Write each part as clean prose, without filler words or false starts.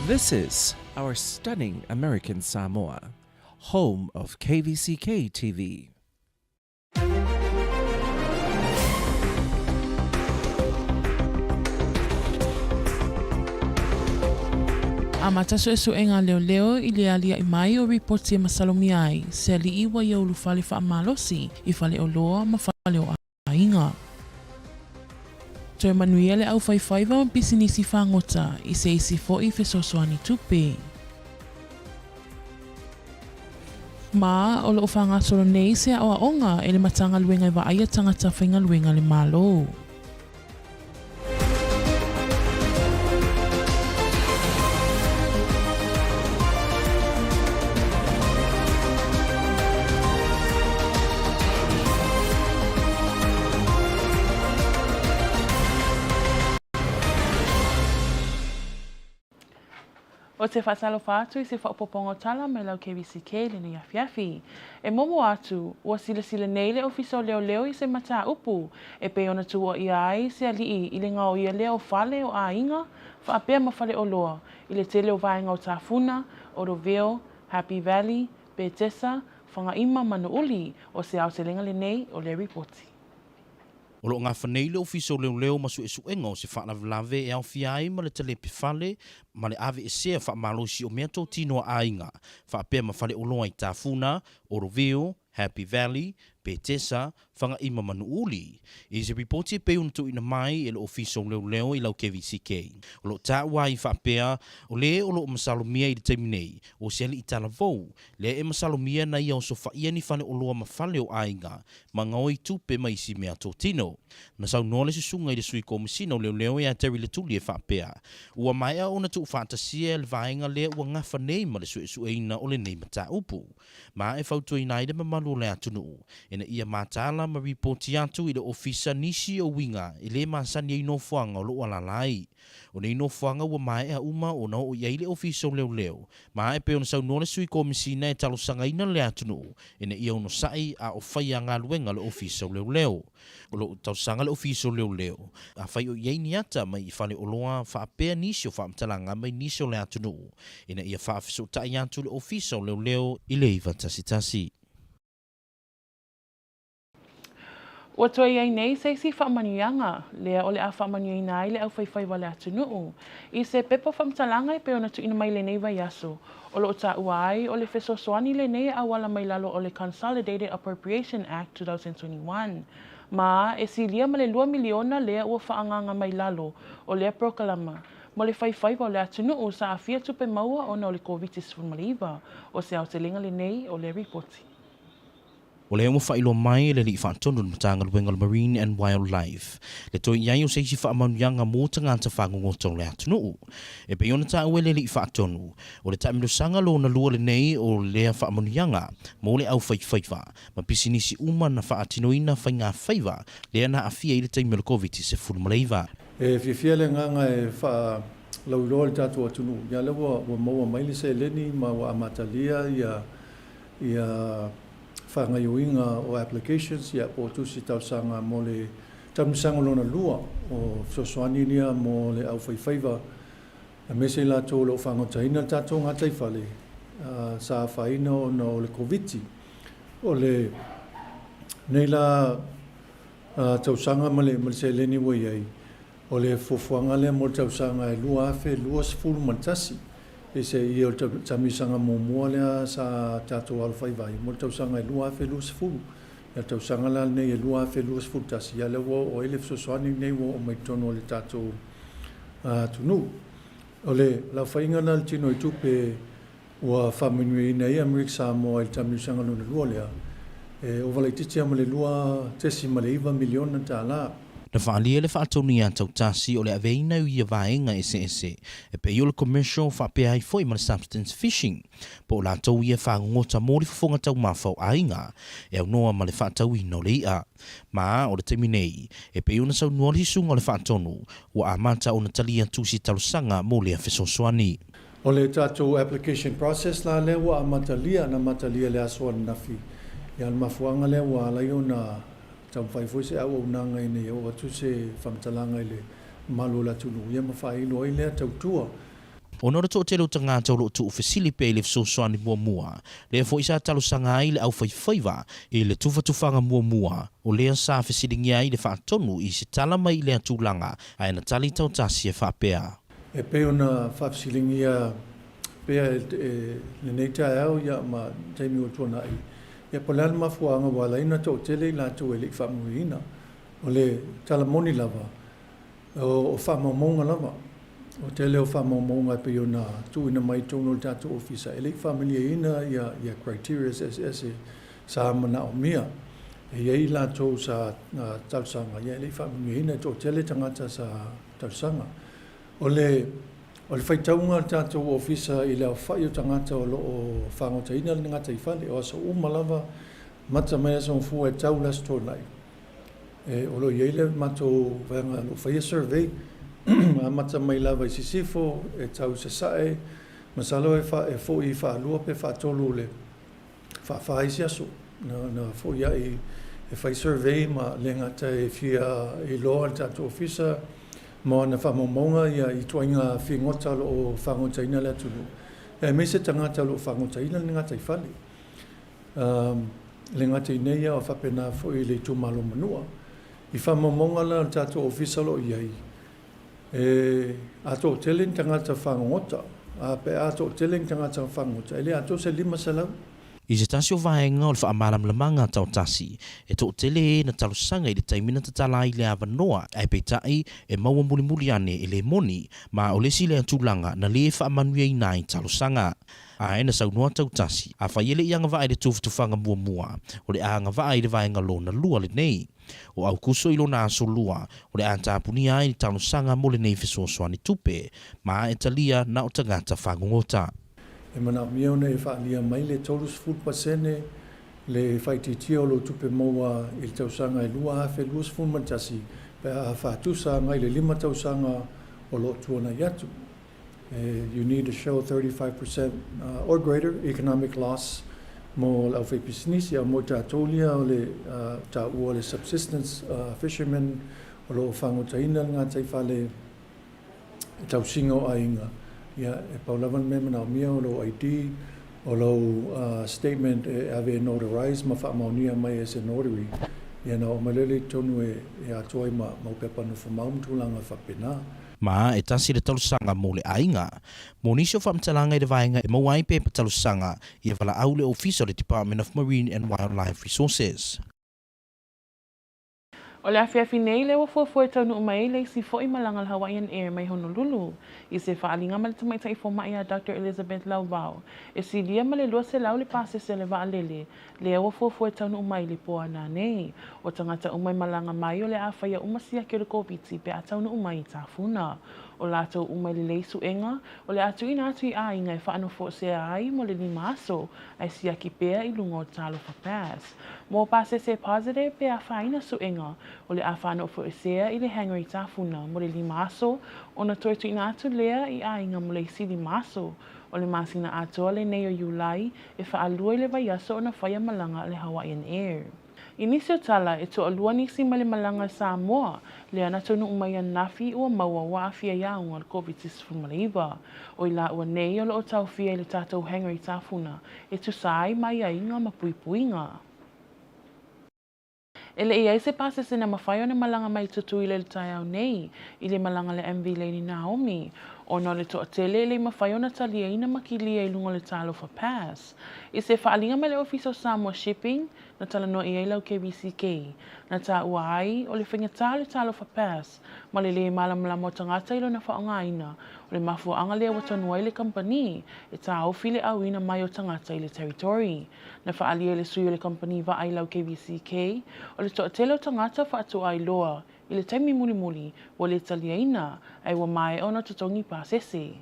This is our stunning American Samoa, home of KVCK TV. Amataso e suenga leo i le alia i mai o reporti e masalomi ai, se ali iwa i aulu fale wha amalosi i fale o loa ma fale o ainga. Toe manuele au whaifaiva o pisinisi whangota i se isi fo i fesosoani tupe. Ma o loo whangasolo nei se a oa onga e le matanga luenga i wa aia tangata whainga luenga le malo. O te whatalo whātu i se whaopopongo tala me lau KVCK le ni afiafi. E momo atu, ua sila nei le ofiso leo i se mata upu, e pe ona tu o ia ai se alii i le ngau ia leo fale o a inga, whaapea ma fale o loa, i le tele o vaenga o Tafuna, o Roveo, Happy Valley, Petesa, whanga ima manu uli, o se au te lenga le nei o le reporti. O lo ngā whanei le ofiso leo masu e suenga o se whanavlave e au fiai ma le telepe fale, ma le ave e sea whaamalosi o mea tō tino a inga, whaapea ma fale o loa i Tafuna, o Roveo, Happy Valley, Petesa, whanga ima manu uli. I se reporti e pe untu ina mai e le ofiso leo i lau KVCK. O lo tā wai whaapea, o le o lo masalomia i le teiminei, o se ali i tala vou, le e masalomia na ia o so whaia ni whane o loa ma fale o ainga, ma ngau i tupe ma isi mea tō tino. Na sau nole se sunga i le sui komisina o leo e a teri le tuli e whaapea. Ua mai a ona tu whaatasia le vaenga le ua ngafa nei ma le sueina o le nei mata upu. Ma e fautu i naide ma malu le atunu. Ena ia matala ma reporti atu i le ofisa nisi o winga i le masani i no fuanga o lo alalai. O nei no fuanga ua mai a uma o na o iai le ofisa o leo. Ma e pe ona sau nole sui komisina e talo sanga ina le atunu. Ena ia ono sai a o fai a ngā luenga le ofisa o leo. O lo tau sanga le ofisa o leo. A fai o iai ni ata mai i fale o loa whaapea nisi o whaamtalanga mai nisi o le atunu. Ena ia whaafiso tai atu le ofisa o leo i le iwa tasi. Ua toi ai nei se si whaamanuianga, lea o le a whaamanuina i le au whaiwhai wale atunuu. I se pepa whamtalanga i pe ona tu ina mai le nei vai aso. O lo ta uai o le fesosoani le nei a wala mai lalo o le Consolidated Appropriation Act 2021. Ma e si lia ma le 2 miliona lea ua whaanganga mai lalo o lea prokalama. Mo le whaiwhai o le atunuu sa a fia tupe maua o na o le COVID-19 o se au te lenga le nei o le reporti. O le whailo mai le li whaatonu matanga luenga Marine and Wildlife. Le toi iai o seisi whaamanuianga mō tangata whangongoto le atunu. E pe ona ta ue le li whaatonu. O le taimino sanga lo na lua le nei o lea whaamanuianga mō le au whaiwhaiwa. Ma pisinisi uma na whaatinoina whainga whaiwa lea na afia i le taimino COVID se fulmaleiva. E fia le nganga e wha lauloa le tatu atunu. Ia lewa wa maua maile se leni ma wa amatalia ia whangaioinga o applications ia po tusi tausanga mo le tamisanga lona lua o sosoani nia mo le au whaiwhaiwa a mese la tō lo whangotaina tato ngatai whale sa whaina o na o le COVID o le neila tausanga ma le se leni wa iai o le fofuanga le mo tausanga e lua afe lua sifuru mantasi e se i o tamisanga mōmua lea sa tātou alwhaiwai. Mo tausanga e lua afe lua sifuru. Ia tausanga la nei e lua afe lua sifuru tasi. Ia lewa o ele fsosoani nei o mai tono le tātou tunu. O le la whainga na le tino i tupe ua whaminui i nei Amerika Samoa i tamisanga luna lua lea. O wale titi ama le lua tesi ma le iwa miliona tā la. Na whaalia le whaatoni a tau tasi o le aveina u ia vaenga ese. E pe o le commercial whaapea ai foi ma le substance fishing. Po la tau ia whaangota mōri whafonga tau mawhau ainga. E au noa ma le whaatau ino le ia. Ma o le teminei. E pe o na sau nuali sunga o le whaatonu. Wa amata o na talia tusi talusanga mō le a whesosoani. O le tātou application process la lewa amatalia na matalia le aswan nafi. Ia mafuanga lewa la iona tau whai foi se au nanga i nei o atu se whamtalanga i le malo la tunu. Ia mawhai ino i lea tau tua. O nora to te lo tanga tau lo tu ofisili pe le so soani mua. Le fo isa talo sanga ai le au faiva i le tufanga mua. O le sa ofisili ngia i le fa tonu i se tala mai le atulanga ai na tali tau tasi e fa pea. E pe ona fa ofisili ngia pea le neita au ya ma taimi o tona ai. Ya polal mafuanga wala ina to tele la to ele fa muina. O le tala moni lava. O fa mamonga lava. O tele o fa mamonga pe ona tu ina mai tono tatu ofisa. Ele familia ina ya criteria SS sa mana o mia. E yei la to sa tausanga. Ya ele familia ina to tele tangata sa tausanga. O le whaitaunga tātou ofisa i leo whai o tangata o loo whangotaina le ngata i whale o asa umalava mata mai asa mfua e tau las tōnai. O lo yeile mato vanga lo whaia survey a mata mai lava i sisifo e tau se sae masalo e fo i wha lua pe wha tolu le wha isi aso na fo ia i whai survey ma le ngata e fia i loa tātou ofisa mo na whamomonga ia i tuainga whingota o whangotaina le atunu. Me se tangata o whangotaina le ngata i whale. Le ngata i neia o whapena fo i le tumalo manua. I whamomonga la tātou ofisalo iai. Ato telen tangata whangota. Pe ato telen tangata whangota. Ele ato se 5 salau. I se tasi o vaenga o le whaamalamlamanga tau tasi, e tō tele na talusanga i le taimina tatala i le awanoa, ai peitai e maua muli ane i le moni, ma o lesi le atulanga na le whaamanuia i nai talusanga. Ai na saunua tau tasi, a whaiele i anga vae le tufanga mua, o le anga vae le vaenga lo na lua le nei. O au kuso ilo na aso lua, o le antapuni ai ni talusanga mo le nei fesoasoani tupe, ma e talia na o tangata whangungota. E mana miona e whaalia mai le tolus food pasene le whaititia o lo tupe moa i le tausanga e lua hafe luas fulmantasi pe a whaatusa ngai le 5 tausanga o lo tuana yatu. You need to show 35% or greater economic loss mo lau whaipisinisi a mo tātolia o le tā ua le subsistence fishermen o lo whangotaina ngā taifale tausingo a inga. Ya e paulavan me mana mia o lo ID o lo statement e ave notarized ma whaamaunia mai as a notary. Ya na o malele tonu e atoi ma pepa no whamaum tūlanga whapena. Ma e tasi le talusanga mo le ainga. Mo nisi o whamtalanga i le vaenga e mawai pepa talusanga i e wala au le officer le Department of Marine and Wildlife Resources. O le awhiawhi nei le wafua taunu umai le si fo i malanga Hawaiian Air mai Honolulu. I se whaalinga ma le tamaita i foma ia Dr. Elizabeth Laubau. E si lia ma le lua se lau le pase se le waalele. Le wafua taunu umai le poa na nei. O tangata umai malanga mai o le awhaia umasia ke le COVID pe a taunu umai i tāwhuna. O lātou umai le leisu enga, o le atu ina atu i a inga e whaano fo se ai mo le 5 aso, ai sia ki pea i lungo o talo whapas. Mo pase se positive pe a whaina su enga, o le a whaano fo se i le hangar i tāwhuna mo le 5 aso, o na toitu ina atu lea i a inga mo le si 5 aso, o le masina atoa le nei o Iulai e whaalua i le vai aso o na whaia malanga le Hawaiian Air. Inisio tala e to alua nisi male malanga Samoa le ana tonu umai nafi ua maua wa afia yaunga le COVID-19 o ila ua nei o lo tau fia le tātou hangar i tāwhuna e tu sai mai a inga ma puipuinga. Ele ia se pase se na mawhai o ne malanga mai tutu i le tai au nei i le malanga le MV Lady Naomi o no le toa tele le mawhai o na talia ina makilia i lunga le talo for pass. I se whaalinga mai le ofiso Samoa Shipping na tala no i eilau KVCK na tā ua ai o le whingatā le talo for pass ma le le malamala mo tangata ilo na whaongaina o le mafuanga lea watonua i le company e tā ofi le au ina mai o tangata i le territory. Na whaalia le sui o le company va ailau KVCK o le toa tele o tangata whaatu ai loa i le taimi muli o le talia ina ai wa mai o na tutongi pasese.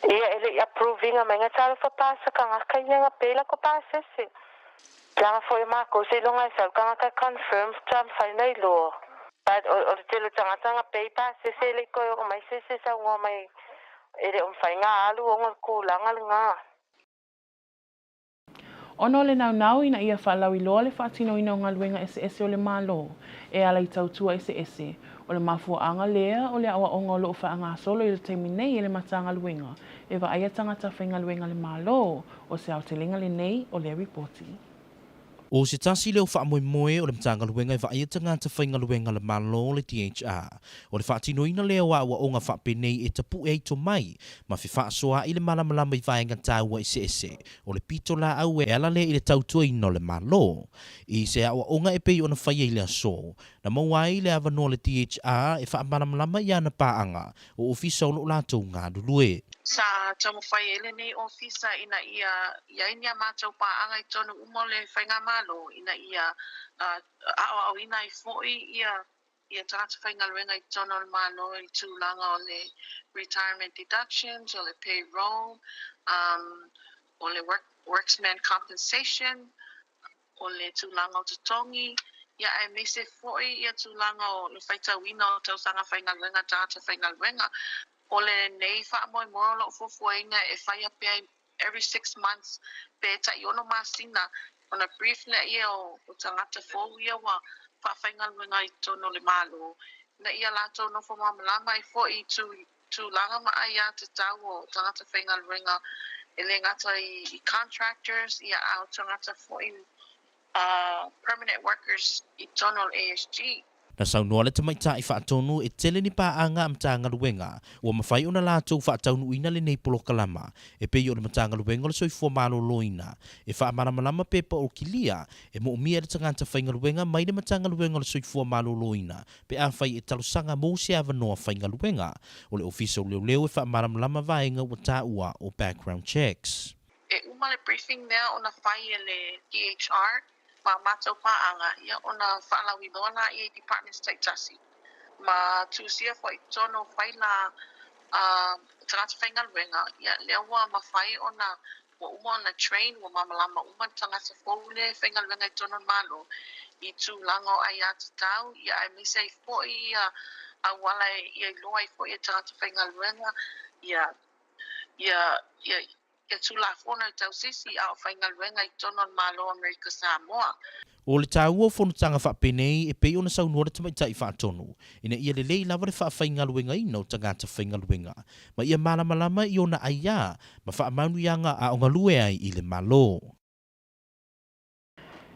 Ia ele approving a menga talo for pass ka ngaka ia pela ko pasese. Langa foi mako se longa sa ka confirm tam final law. But o tele tanga paper se le ko o mai se sa ngo mai ele fai nga alu o ko langa nga. Ono le nau ina ia whaalawi loa le whaatino ina o ngā luenga ese o le malo, e ala i tautua ese. O le mafuaanga lea o le awa onga o loo whaanga solo i le teimi nei e le matanga luenga, e wa aia tangata whainga luenga le malo, o se au te linga le nei o le reporti. O se tasi leo wha moe moe o le mtanga luenga i wa aia tangata whainga luenga le malo le THR. O le whaatino ina leo wa onga wha penei e tapu e ito mai, ma fi wha soa i le malamalama i vaenga tāua i ese. O le pito la au e ala le i le tautua ino le malo. I se awa onga e pei o na whaia i le aso. Na mawai le avanoa le THR e wha malamalama i ana paanga o ofisa o lo lato ngā dulue. Sa tamu whai ele nei ofisa ina ia inia mātou pāanga I tonu umole whainga malo ina ia au ina I foi ia tangata whainga luenga I tonu o malo I tūlanga o le retirement deductions, o le payroll, o le worksman compensation, o le tūlanga o tutongi, ia e mese foi ia tūlanga o le whaitawina o tausanga whainga luenga, tangata whainga luenga, o le nei wha moe moe lo fufuenga e whaia pia every 6 months pe ta iono masina on a brief le ia o tangata fōu ia wa wha whainga luenga I tono le malo na ia lato no fo mamalama I fo I tu langa ma aia te tau o tangata whainga luenga e le ngata I contractors ia au tangata fo I permanent workers I tono ASG. Na saunua le tamaita I whaatonu e tele ni paanga mtanga luenga. Ua mawhai o na lātou whaataunu ina le nei polo kalama. E pei o le mtanga luenga le soifua malo loina. E whaamaramalama pepa o kilia. E mo umia le tangata whainga luenga mai le mtanga luenga le soifua malo loina. Pe a whai e talusanga mo se avanoa whainga luenga. O le ofisa o leo e whaamaramalama vaenga ua tāua o background checks. E uma le briefing mea o na whai e le DHR. Ma mātou pāanga, ia o na whaalawi loana I Department State Tasi. Ma tūsia fo I tono whaila tangata whainga luenga, ia lewa ma whai o na wa uma na train, wa mamalama uma tangata fōule whainga luenga I tono malo. I tūlango ai atu tau, ia ai misa I fo ia awala ia loa I fo ia tangata whainga luenga, ia tula fona tau sisi au whainga luenga I tono malo Amerika Samoa. O le tāua whanutanga whapenei e pei o na saunua le tamaita I whaatonu. Ina ia le lei lava le whaafaiga luenga ina o tangata whainga luenga. Ma ia malamalama I ona aia, ma whaamaunu ianga a onga lue ai I le malo.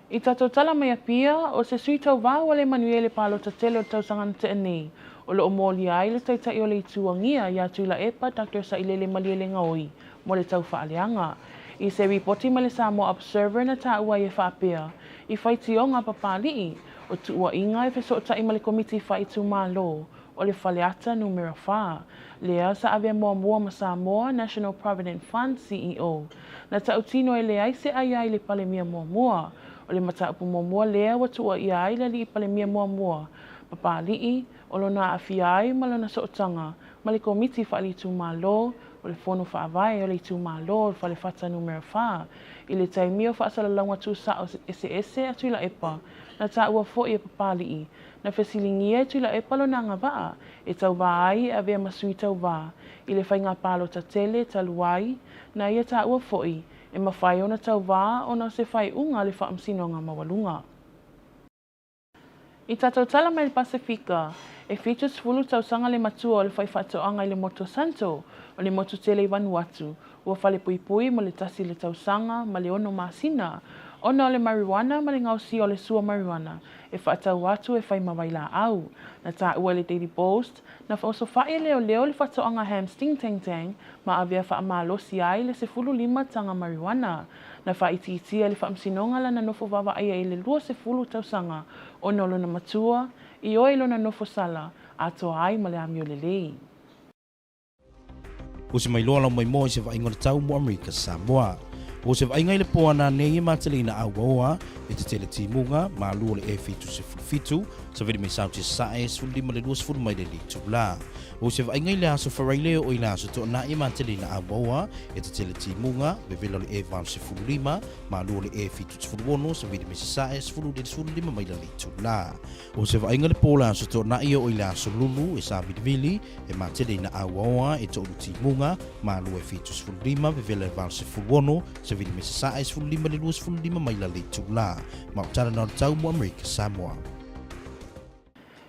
I tatou tala mai a pia o se sui tau vāua le manuele palo ta tele o tau sangana te anei. O le omoli ai le taitai o le ituangia ia tula epa Dr. Sailele Maliele Ngaoi. Mo le tau whaaleanga. I se ripoti ma le Samoa Observer na tāua I e whaapea. I whaiti o ngā papalii o tuua inga e wheso o tai ma le komiti whaitu mālo o le whaleata numero 4. Lea sa avea mua ma Samoa National Provident Fund CEO. Na tau tino e le ai se ai ai le pale mia mua. O le mataupu mua lea wa tuua I ai le li pale mia mua. Papalii o lona afiai ma lona sootanga ma le komiti whaalitu mālo o le fono whaavai o le itu mālo o le whalewhata numero 4. I le taimio whaasalalanga tū sa o ese atu ila epa na tāua fo I papalii. Na whesilingia tu ila epa lo nanga waa e tau vai a vea masui tau vā. I le whainga palo ta tele taluai na ia tāua fo I e mawhai o na tau vā o na se whai unga le whaamsinonga mawalunga. I tatou tala mai le Pasifika, e fitu sfulu tausanga le matua o le whaiwhatoanga I le Moto Santo o le Moto Tele I Vanuatu, ua whale puipui mo le tasi le tausanga ma le ono masina, ona o le marijuana ma le ngausi o le sua marijuana, e whaatau atu e whai mawaila au. Na tā ua le Daily Post, na whaoso whae leo le whatoanga Hamsting Tang Tang, ma avea whaamalosi ai le se fulu 5 tanga marijuana. Na whaititia le whaamsinonga la na nofo wawa aia I le lua se fulu tausanga, o nolo na matua, I oe lo na nofo sala, atoa ai ma le amio le lei. O se mai loa lau mai moi se whainga le tau mo Amerika Samoa. O se whainga I le poana nei matalina au waoa, e te tele timunga, ma lua le e fitu se fitu, sa vedi me sauti sae, sfuli ma le lua sfulu mai le litu la. O se whainga I le aso wharaile o I le aso to na I matalina au waoa, e te tele timunga, vevela le e van se fulu 5, ma lua le e fitu se fulu 1, sa vedi me sae, sfulu le sfulu 5 mai le litu la. O se whainga le pola aso to na I o I le aso lulu, e sa vili, e matalina au waoa, e to timunga, ma lua e fitu se fulu 5, vevela le van se fulu 1, sa tawili me sa 5 maila le tula. Mautara na tau mo Amerika Samoa.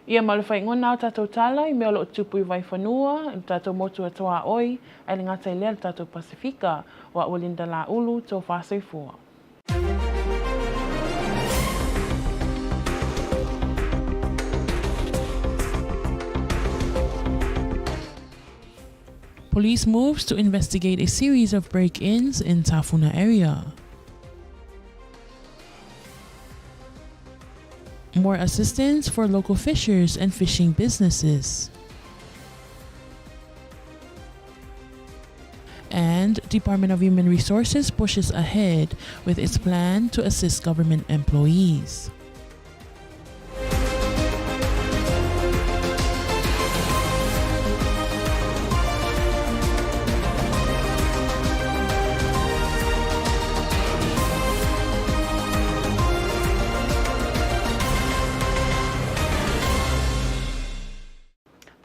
Ia malawhai ngona o tātou tala I mea lo o tupui vai whanua, I tātou motu atoa oi, ai le ngata I lea le tātou Pasifika, wa ulinda la ulu tō whāsoifua. Police moves to investigate a series of break-ins in Tafuna area. More assistance for local fishers and fishing businesses. And Department of Human Resources pushes ahead with its plan to assist government employees.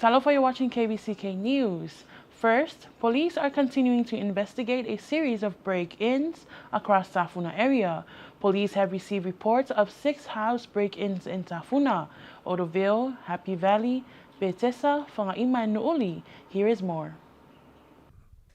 Talofa, you're watching KVCK News. First, police are continuing to investigate a series of break-ins across Tafuna area. Police have received reports of 6 house break-ins in Tafuna, Oroville, Happy Valley, Betesa, Whangaima and Nu'uli. Here is more.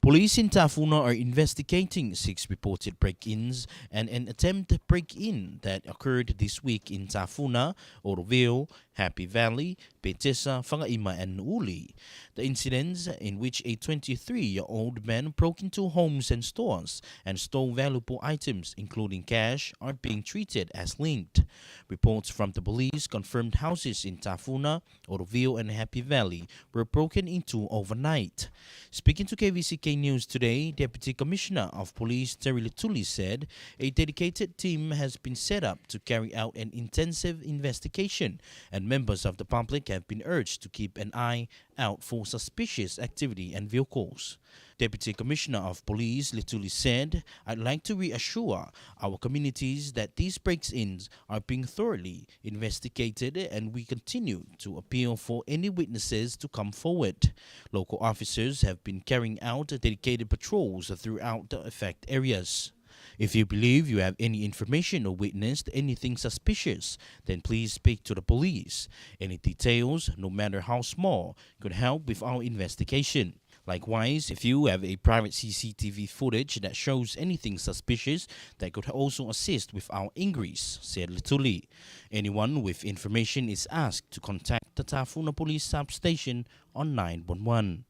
Police in Tafuna are investigating 6 reported break-ins and an attempted break-in that occurred this week in Tafuna, Oroville, Happy Valley, Betesa, Whangaima and Nu'uli. The incidents in which a 23-year-old man broke into homes and stores and stole valuable items including cash are being treated as linked. Reports from the police confirmed houses in Tafuna, Oroville and Happy Valley were broken into overnight. Speaking to KVCK News today, Deputy Commissioner of Police Terry Lituli said a dedicated team has been set up to carry out an intensive investigation and members of the public have been urged to keep an eye out for suspicious activity and vehicles. Deputy Commissioner of Police Lituli said, "I'd like to reassure our communities that these break-ins are being thoroughly investigated and we continue to appeal for any witnesses to come forward. Local officers have been carrying out dedicated patrols throughout the affected areas. If you believe you have any information or witnessed anything suspicious, then please speak to the police. Any details, no matter how small, could help with our investigation. Likewise, if you have a private CCTV footage that shows anything suspicious, that could also assist with our inquiries," said Lituli. Anyone with information is asked to contact the Tafuna Police Substation on 911.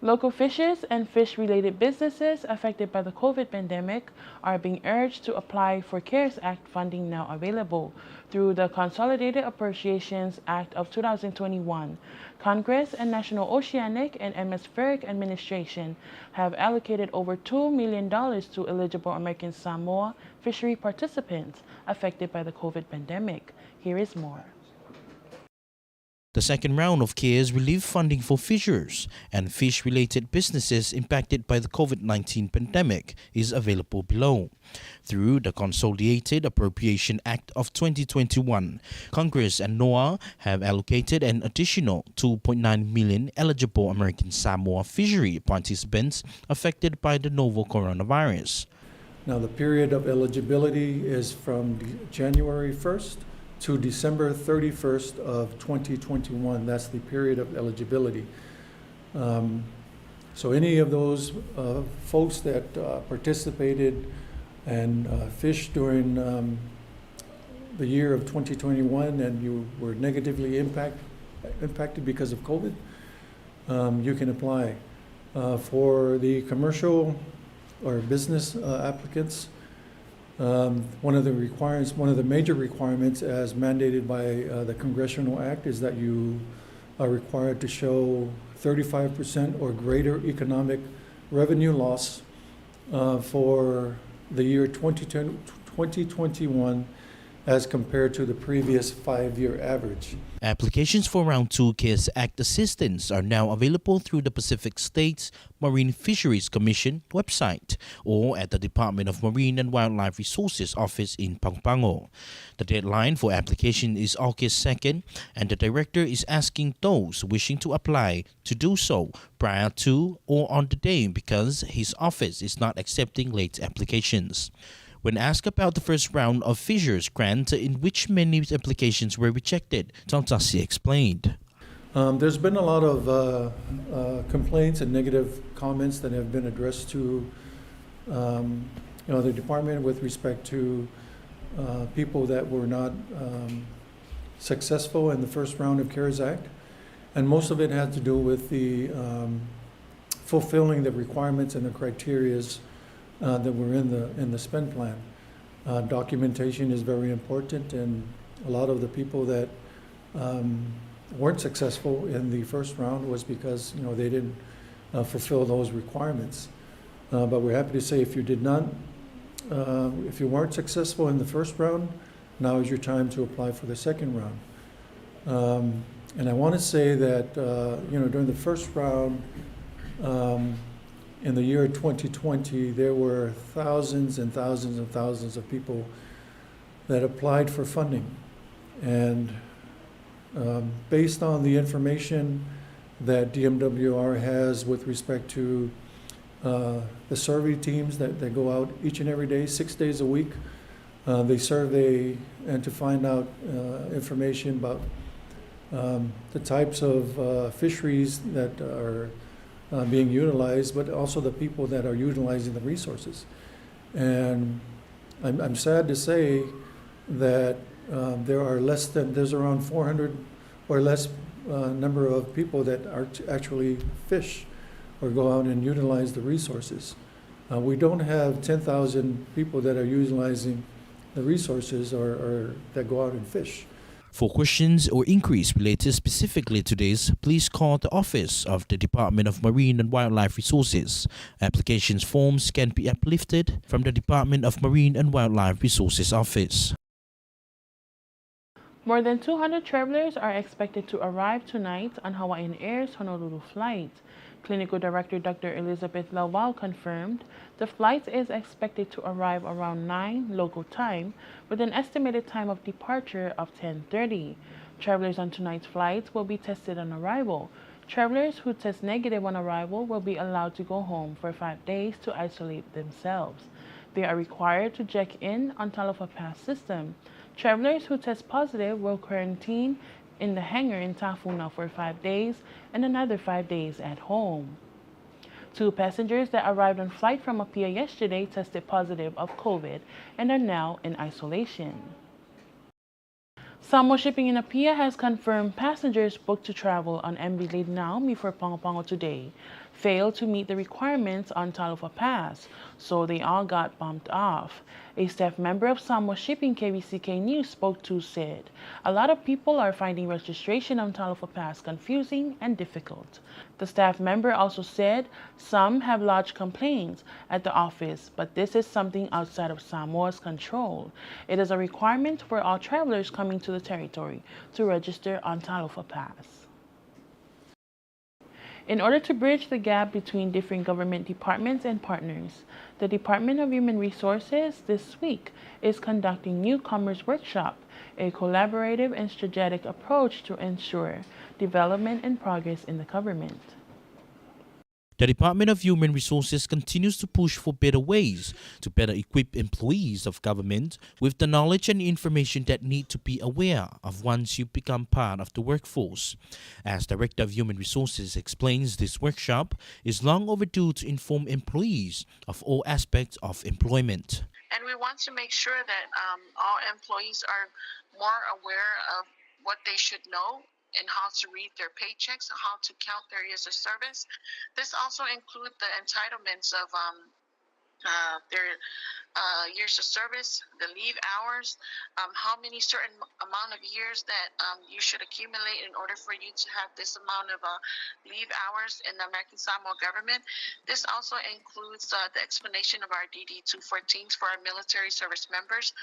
Local fishers and fish-related businesses affected by the COVID pandemic are being urged to apply for CARES Act funding now available through the Consolidated Appropriations Act of 2021. Congress and National Oceanic and Atmospheric Administration have allocated over $2 million to eligible American Samoa fishery participants affected by the COVID pandemic. Here is more. The second round of CARES relief funding for fishers and fish-related businesses impacted by the COVID-19 pandemic is available below. Through the Consolidated Appropriation Act of 2021, Congress and NOAA have allocated an additional $2.9 million eligible American Samoa fishery participants affected by the novel coronavirus. Now, the period of eligibility is from January 1st to December 31st of 2021. That's the period of eligibility. So any of those folks that participated and fished during the year of 2021 and you were negatively impacted because of COVID, you can apply. For the commercial or business applicants, one of the major requirements as mandated by the Congressional Act is that you are required to show 35% or greater economic revenue loss for the year 2021 as compared to the previous 5-year average. Applications for Round 2 CARES Act assistance are now available through the Pacific States Marine Fisheries Commission website or at the Department of Marine and Wildlife Resources office in Pampanga. The deadline for application is August 2nd, and the director is asking those wishing to apply to do so prior to or on the day because his office is not accepting late applications. When asked about the first round of Fisheries grant in which many applications were rejected, Tantasi explained. There's been a lot of complaints and negative comments that have been addressed to the department with respect to people that were not successful in the first round of CARES Act. And most of it had to do with the fulfilling the requirements and the criterias that were in the spend plan. Documentation is very important, and a lot of the people that weren't successful in the first round was because they didn't fulfill those requirements. But we're happy to say if you did not, if you weren't successful in the first round, now is your time to apply for the second round. And I want to say that during the first round. In the year 2020, there were thousands and thousands and thousands of people that applied for funding. And based on the information that DMWR has with respect to the survey teams that go out each and every day, 6 days a week, they survey and to find out information about the types of fisheries that are being utilized, but also the people that are utilizing the resources. And I'm sad to say that there's around 400 or less number of people that are actually fish or go out and utilize the resources. We don't have 10,000 people that are utilizing the resources or that go out and fish. For questions or inquiries related specifically to this, please call the office of the Department of Marine and Wildlife Resources. Applications forms can be uplifted from the Department of Marine and Wildlife Resources office. More than 200 travelers are expected to arrive tonight on Hawaiian Air's Honolulu flight. Clinical Director Dr. Elizabeth Laval confirmed the flight is expected to arrive around 9 local time with an estimated time of departure of 10:30. Travelers on tonight's flight will be tested on arrival. Travelers who test negative on arrival will be allowed to go home for 5 days to isolate themselves. They are required to check in on Talofa Pass system. Travelers who test positive will quarantine in the hangar in Tafuna for 5 days and another 5 days at home. 2 passengers that arrived on flight from Apia yesterday tested positive of COVID and are now in isolation. Samoa Shipping in Apia has confirmed passengers booked to travel on MV Lady Naomi for Pongopongo today failed to meet the requirements on Talofa Pass, so they all got bumped off. A staff member of Samoa Shipping KVCK News spoke to said, "A lot of people are finding registration on Talofa Pass confusing and difficult." The staff member also said some have lodged complaints at the office, but this is something outside of Samoa's control. It is a requirement for all travelers coming to the territory to register on Talofa Pass. In order to bridge the gap between different government departments and partners, the Department of Human Resources this week is conducting Newcomers Workshop, a collaborative and strategic approach to ensure development and progress in the government. The Department of Human Resources continues to push for better ways to better equip employees of government with the knowledge and information that need to be aware of once you become part of the workforce. As Director of Human Resources explains, this workshop is long overdue to inform employees of all aspects of employment. And we want to make sure that all employees are more aware of what they should know and how to read their paychecks, how to count their years of service. This also includes the entitlements of their years of service, the leave hours, how many certain amount of years that you should accumulate in order for you to have this amount of leave hours in the American Samoa government. This also includes the explanation of our DD 214s for our military service members.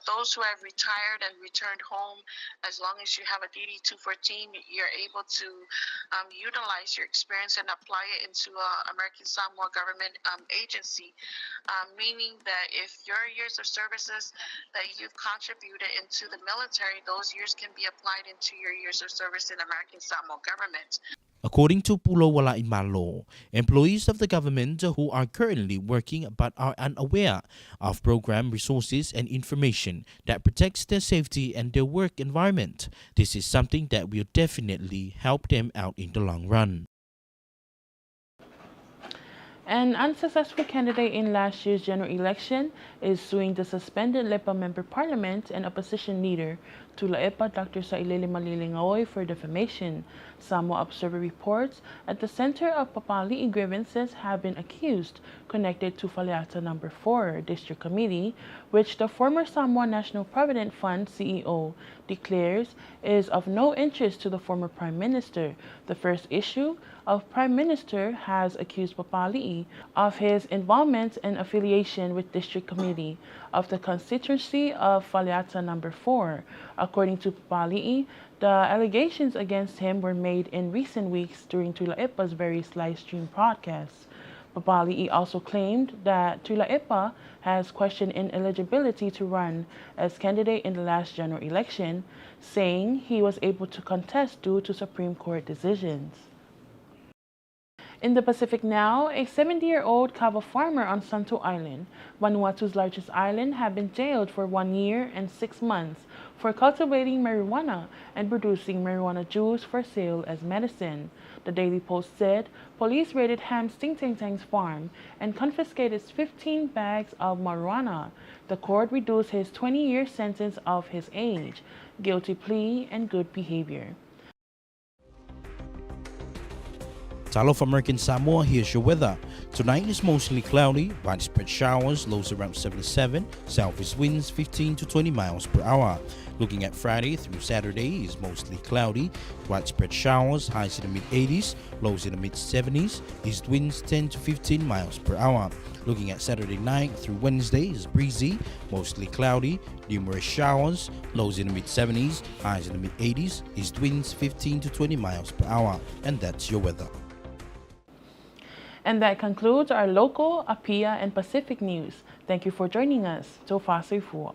Those who have retired and returned home, as long as you have a DD 214, you're able to utilize your experience and apply it into American Samoa government agency, meaning that if your years of services that you've contributed into the military, those years can be applied into your years of service in American Samoa government. According to Pulo Walaima law, employees of the government who are currently working but are unaware of program resources and information that protects their safety and their work environment, this is something that will definitely help them out in the long run. An unsuccessful candidate in last year's general election is suing the suspended LEPA member parliament and opposition leader Tulaepa Dr. Sailele Malilingaoy for defamation. Samoa Observer reports at the center of Papali'i grievances have been accused connected to Faleata No. 4 District Committee, which the former Samoa National Provident Fund CEO declares is of no interest to the former Prime Minister. The first issue of Prime Minister has accused Papali'i of his involvement and affiliation with District Committee of the constituency of Faleata No. 4. According to Papali'i, the allegations against him were made in recent weeks during Tulaepa's various live stream broadcasts. Papali'i also claimed that Tulaepa has questioned ineligibility to run as candidate in the last general election, saying he was able to contest due to Supreme Court decisions. In the Pacific now, a 70-year-old kava farmer on Santo Island, Vanuatu's largest island, have been jailed for 1 year and 6 months for cultivating marijuana and producing marijuana juice for sale as medicine. The Daily Post said police raided Ham's Ting Ting Tang's farm and confiscated 15 bags of marijuana. The court reduced his 20-year sentence of his age, guilty plea, and good behavior. Talo for American Samoa, here's your weather. Tonight is mostly cloudy, widespread showers, lows around 77, southeast winds 15 to 20 miles per hour. Looking at Friday through Saturday is mostly cloudy, widespread showers, highs in the mid-80s, lows in the mid-70s, east winds 10 to 15 miles per hour. Looking at Saturday night through Wednesday is breezy, mostly cloudy, numerous showers, lows in the mid-70s, highs in the mid-80s, east winds 15 to 20 miles per hour. And that's your weather. And that concludes our local, APIA, and Pacific news. Thank you for joining us. So far, so full.